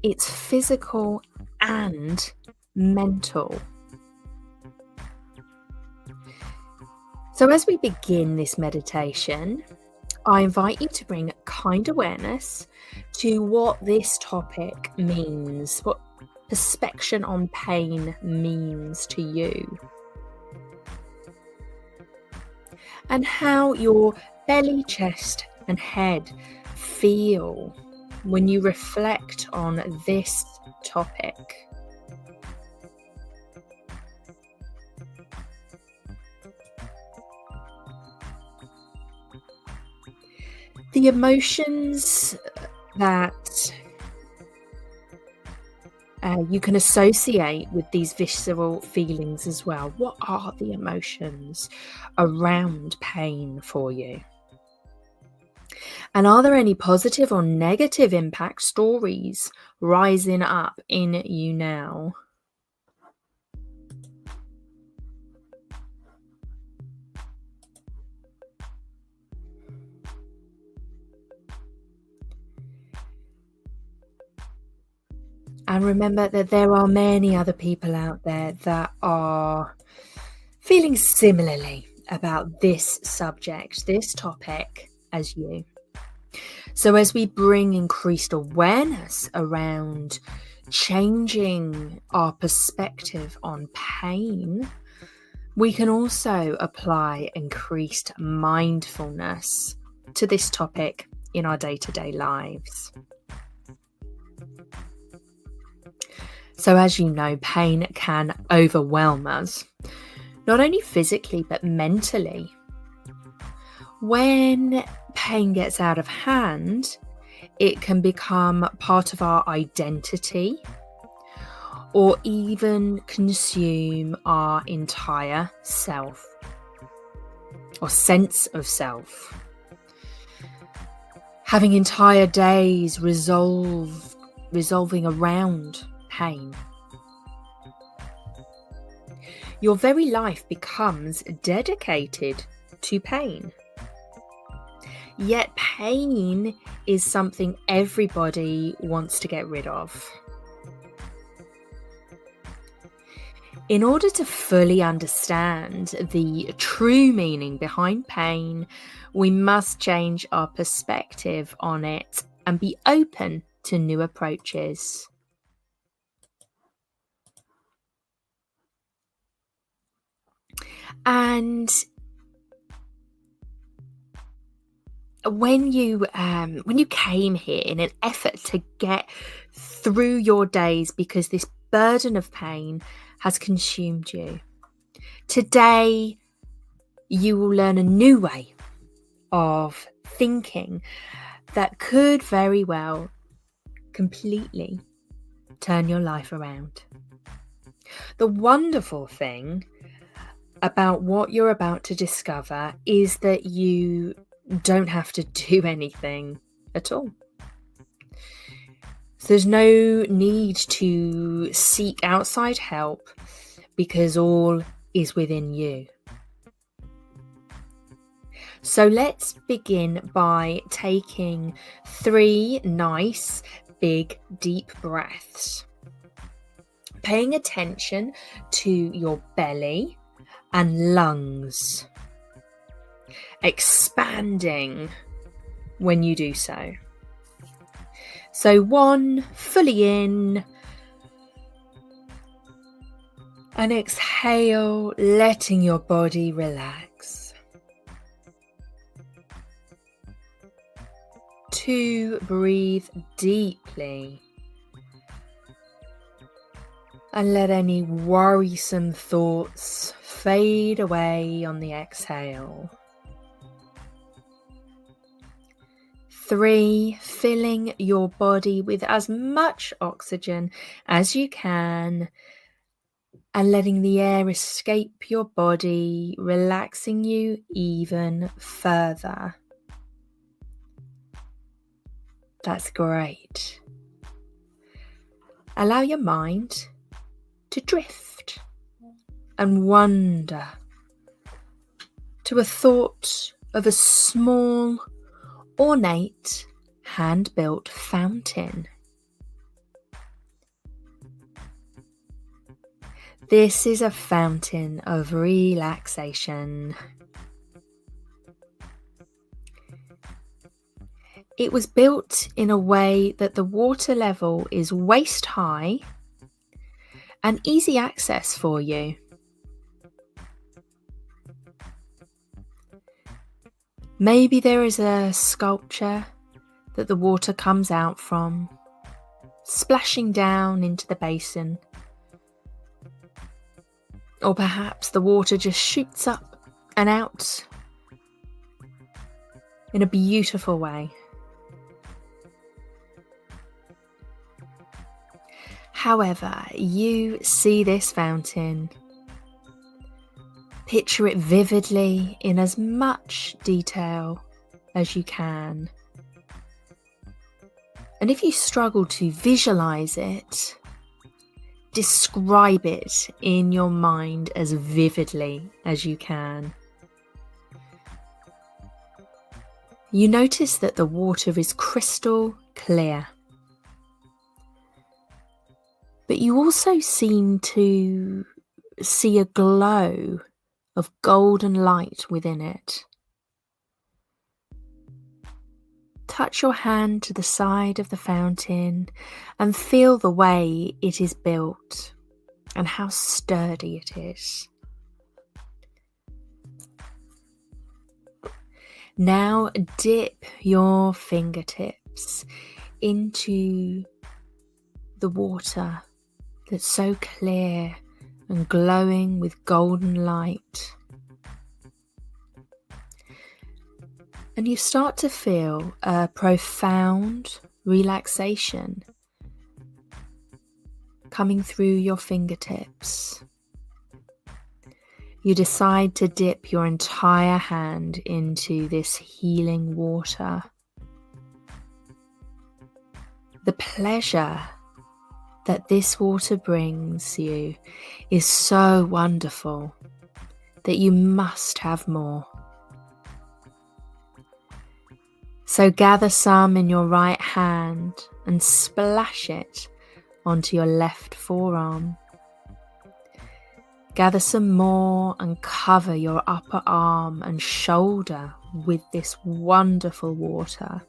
It's physical and mental. So as we begin this meditation, I invite you to bring kind awareness to what this topic means, what perspection on pain means to you, and how your belly, chest, and head feel when you reflect on this topic. The emotions that you can associate with these visceral feelings as well. What are the emotions around pain for you? And are there any positive or negative impact stories rising up in you now? And remember that there are many other people out there that are feeling similarly about this subject, this topic, as you. So as we bring increased awareness around changing our perspective on pain, we can also apply increased mindfulness to this topic in our day-to-day lives. So as you know, pain can overwhelm us, not only physically, but mentally. When pain gets out of hand, it can become part of our identity or even consume our entire self or sense of self. Having entire days resolving around pain. Your very life becomes dedicated to pain. Yet pain is something everybody wants to get rid of. In order to fully understand the true meaning behind pain, we must change our perspective on it and be open to new approaches. And when you came here in an effort to get through your days because this burden of pain has consumed you, today you will learn a new way of thinking that could very well completely turn your life around. The wonderful thing about what you're about to discover is that you don't have to do anything at all. So there's no need to seek outside help because all is within you. So let's begin by taking 3 nice, big, deep breaths. Paying attention to your belly and lungs. Expanding when you do so. So 1, fully in. And exhale, letting your body relax. 2, breathe deeply. And let any worrisome thoughts fade away on the exhale. 3, filling your body with as much oxygen as you can and letting the air escape your body, relaxing you even further. That's great. Allow your mind to drift and wander to a thought of a small, ornate, hand-built fountain. This is a fountain of relaxation. It was built in a way that the water level is waist high and easy access for you. Maybe there is a sculpture that the water comes out from, splashing down into the basin. Or perhaps the water just shoots up and out in a beautiful way. However you see this fountain, picture it vividly in as much detail as you can. And if you struggle to visualize it, describe it in your mind as vividly as you can. You notice that the water is crystal clear. But you also seem to see a glow of golden light within it. Touch your hand to the side of the fountain and feel the way it is built and how sturdy it is. Now dip your fingertips into the water that's so clear and glowing with golden light. And you start to feel a profound relaxation coming through your fingertips. You decide to dip your entire hand into this healing water. The pleasure that this water brings you is so wonderful that you must have more. So gather some in your right hand and splash it onto your left forearm. Gather some more and cover your upper arm and shoulder with this wonderful water.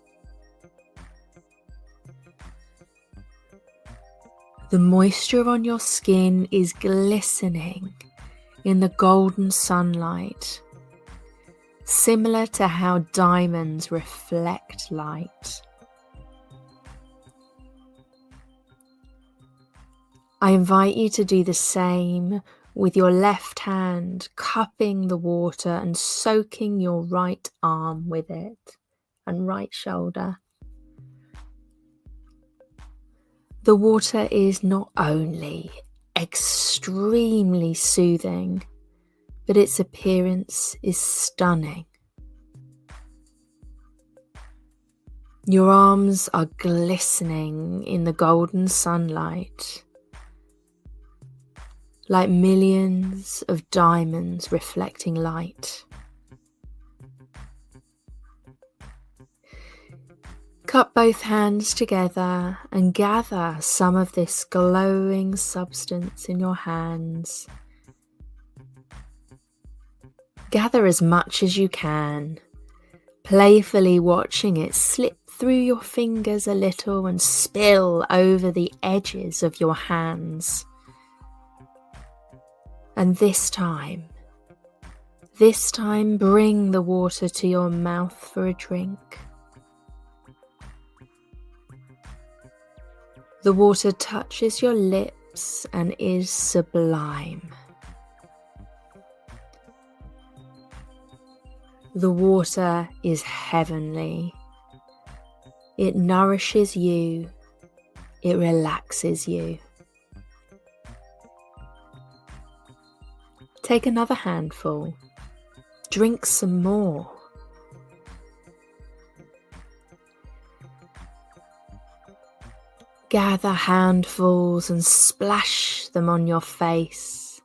The moisture on your skin is glistening in the golden sunlight, similar to how diamonds reflect light. I invite you to do the same with your left hand, cupping the water and soaking your right arm with it and right shoulder. The water is not only extremely soothing, but its appearance is stunning. Your arms are glistening in the golden sunlight, like millions of diamonds reflecting light. Cup both hands together and gather some of this glowing substance in your hands. Gather as much as you can, playfully watching it slip through your fingers a little and spill over the edges of your hands. And this time bring the water to your mouth for a drink. The water touches your lips and is sublime. The water is heavenly. It nourishes you. It relaxes you. Take another handful. Drink some more. Gather handfuls and splash them on your face.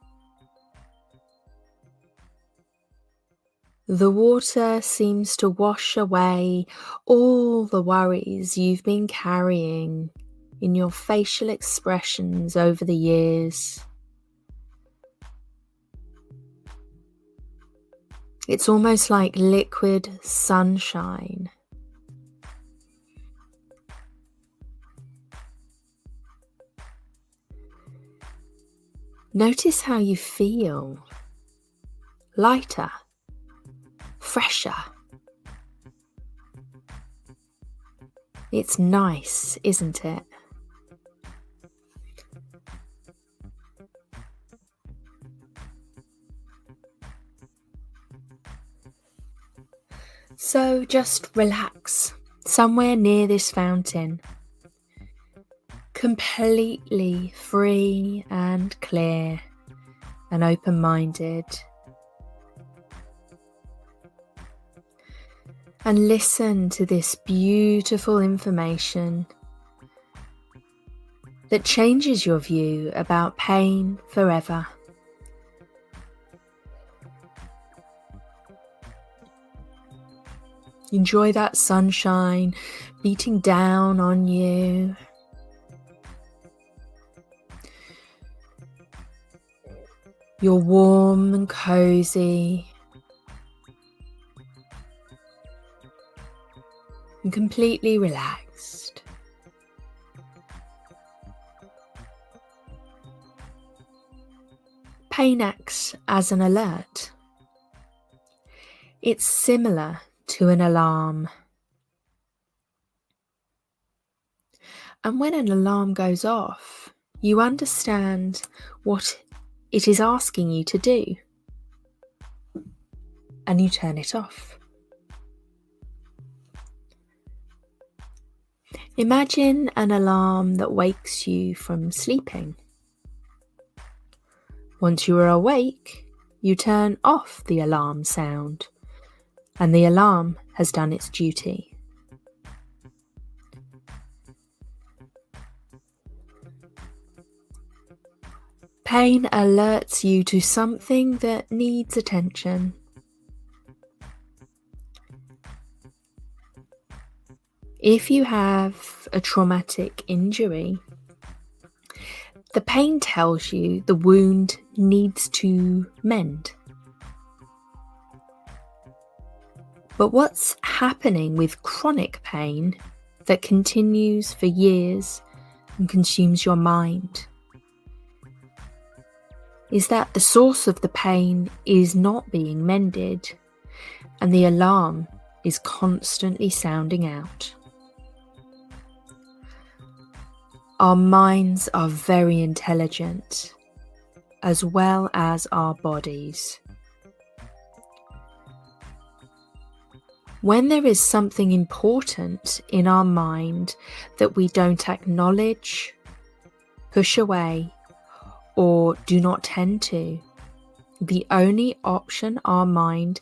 The water seems to wash away all the worries you've been carrying in your facial expressions over the years. It's almost like liquid sunshine. Notice how you feel. Lighter, fresher. It's nice, isn't it? So just relax somewhere near this fountain, completely free and clear and open-minded. And listen to this beautiful information that changes your view about pain forever. Enjoy that sunshine beating down on you. You're warm and cozy and completely relaxed. Pain acts as an alert. It's similar to an alarm. And when an alarm goes off, you understand what it is asking you to do, and you turn it off. Imagine an alarm that wakes you from sleeping. Once you are awake, you turn off the alarm sound, and the alarm has done its duty. Pain alerts you to something that needs attention. If you have a traumatic injury, the pain tells you the wound needs to mend. But what's happening with chronic pain that continues for years and consumes your mind is that the source of the pain is not being mended, and the alarm is constantly sounding out. Our minds are very intelligent, as well as our bodies. When there is something important in our mind that we don't acknowledge, push away, or do not tend to, the only option our mind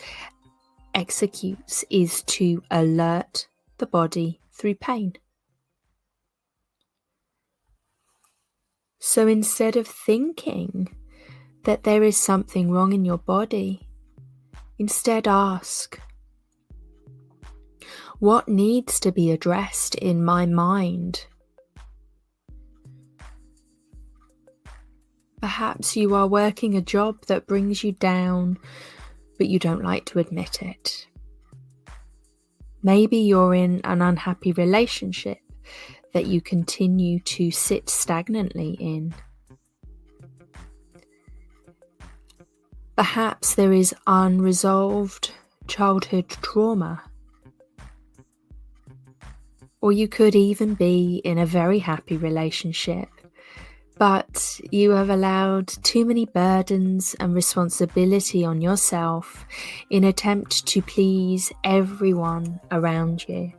executes is to alert the body through pain. So instead of thinking that there is something wrong in your body, instead ask, what needs to be addressed in my mind? Perhaps you are working a job that brings you down, but you don't like to admit it. Maybe you're in an unhappy relationship that you continue to sit stagnantly in. Perhaps there is unresolved childhood trauma. Or you could even be in a very happy relationship, but you have allowed too many burdens and responsibility on yourself in attempt to please everyone around you.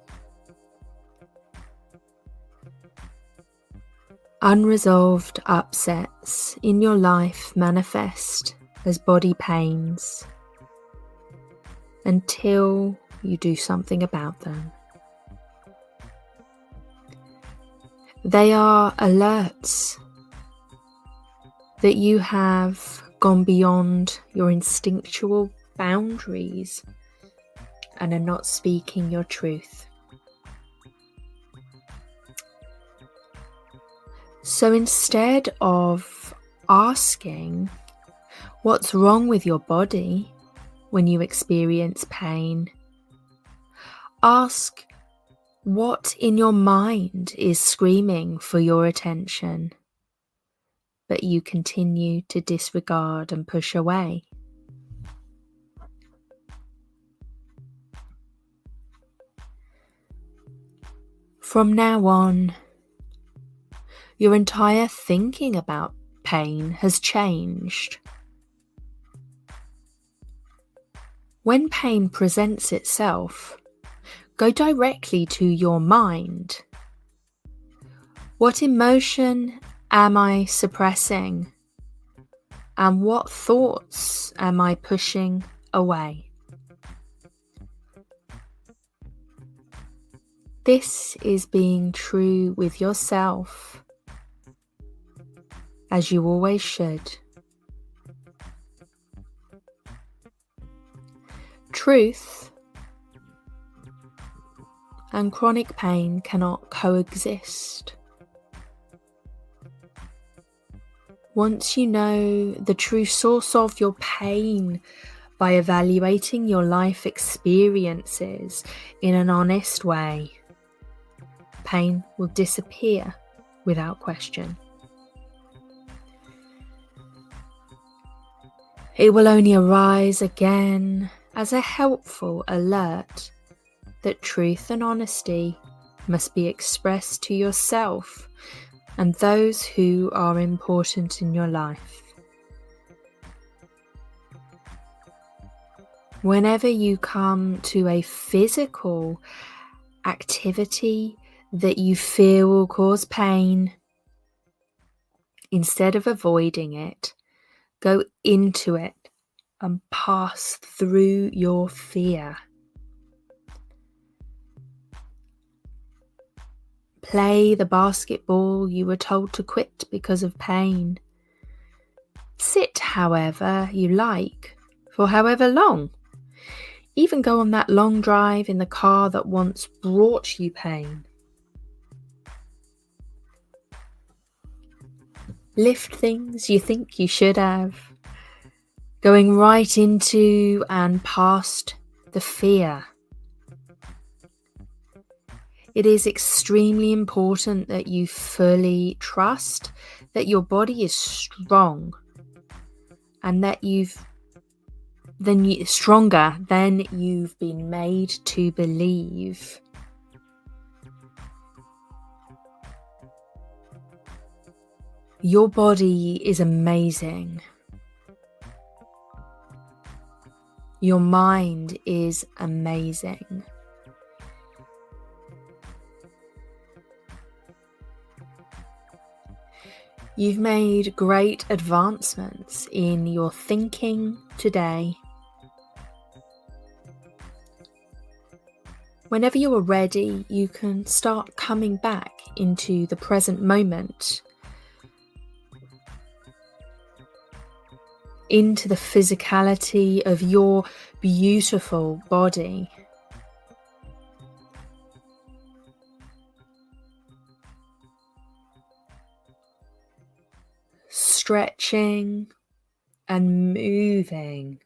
Unresolved upsets in your life manifest as body pains until you do something about them. They are alerts that you have gone beyond your instinctual boundaries and are not speaking your truth. So instead of asking what's wrong with your body when you experience pain, ask what in your mind is screaming for your attention, but you continue to disregard and push away. From now on, your entire thinking about pain has changed. When pain presents itself, go directly to your mind. What emotion am I suppressing? And what thoughts am I pushing away? This is being true with yourself, as you always should. Truth and chronic pain cannot coexist. Once you know the true source of your pain by evaluating your life experiences in an honest way, pain will disappear without question. It will only arise again as a helpful alert that truth and honesty must be expressed to yourself and those who are important in your life. Whenever you come to a physical activity that you feel will cause pain, instead of avoiding it, go into it and pass through your fear. Play the basketball you were told to quit because of pain. Sit however you like, for however long. Even go on that long drive in the car that once brought you pain. Lift things you think you should have. Going right into and past the fear. It is extremely important that you fully trust that your body is strong and that stronger than you've been made to believe. Your body is amazing. Your mind is amazing. You've made great advancements in your thinking today. Whenever you are ready, you can start coming back into the present moment, into the physicality of your beautiful body. Stretching and moving.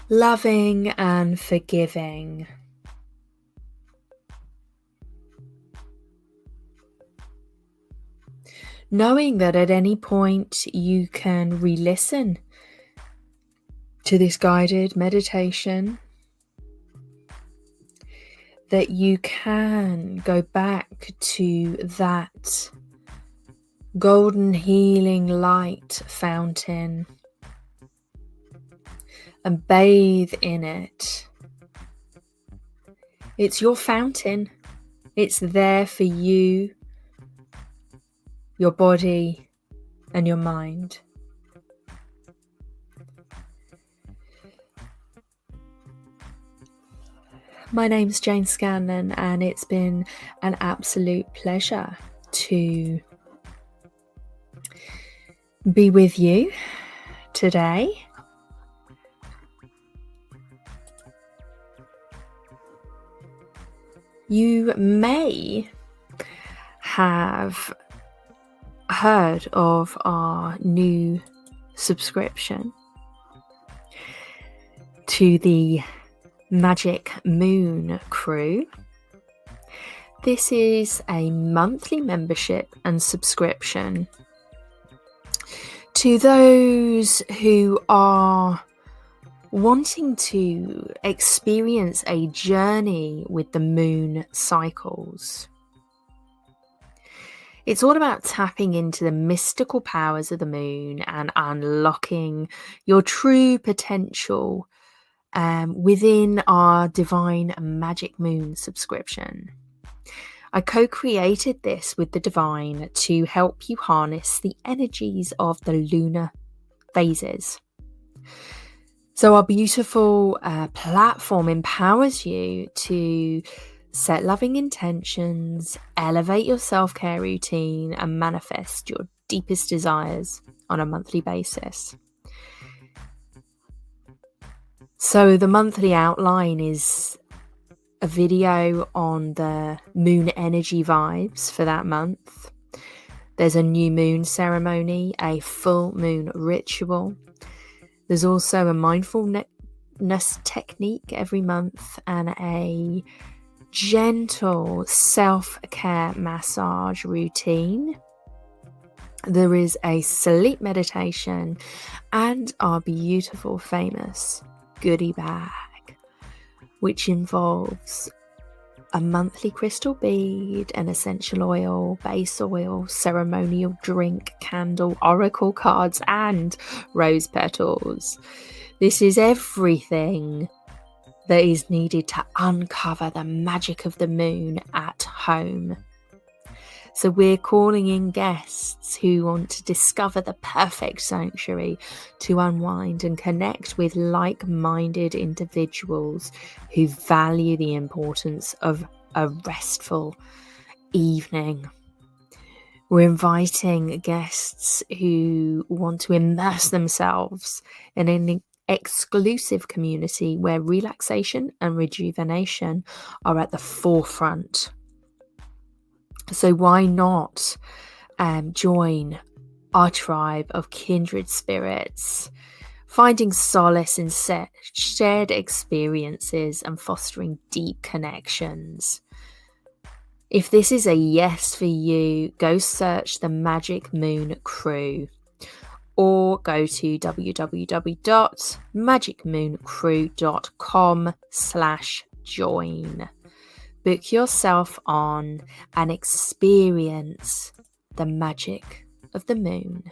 Loving and forgiving. Knowing that at any point you can re-listen to this guided meditation, that you can go back to that golden healing light fountain and bathe in it. It's your fountain. It's there for you, your body, and your mind. My name's Jane Scanlan, and it's been an absolute pleasure to be with you today. You may have heard of our new subscription to the Magic Moon Crew. This is a monthly membership and subscription to those who are wanting to experience a journey with the moon cycles. It's all about tapping into the mystical powers of the moon and unlocking your true potential within our Divine Magic Moon subscription. I co-created this with the Divine to help you harness the energies of the lunar phases. So our beautiful platform empowers you to set loving intentions, elevate your self-care routine, and manifest your deepest desires on a monthly basis. So the monthly outline is a video on the moon energy vibes for that month. There's a new moon ceremony, a full moon ritual. There's also a mindfulness technique every month and a gentle self-care massage routine. There is a sleep meditation and our beautiful, famous goodie bag, which involves a monthly crystal bead, an essential oil, base oil, ceremonial drink, candle, oracle cards, and rose petals. This is everything that is needed to uncover the magic of the moon at home. So we're calling in guests who want to discover the perfect sanctuary to unwind and connect with like-minded individuals who value the importance of a restful evening. We're inviting guests who want to immerse themselves in an exclusive community where relaxation and rejuvenation are at the forefront. So why not join our tribe of kindred spirits, finding solace in shared experiences and fostering deep connections? If this is a yes for you, go search the Magic Moon Crew or go to www.magicmooncrew.com/join. Book yourself on and experience the magic of the moon.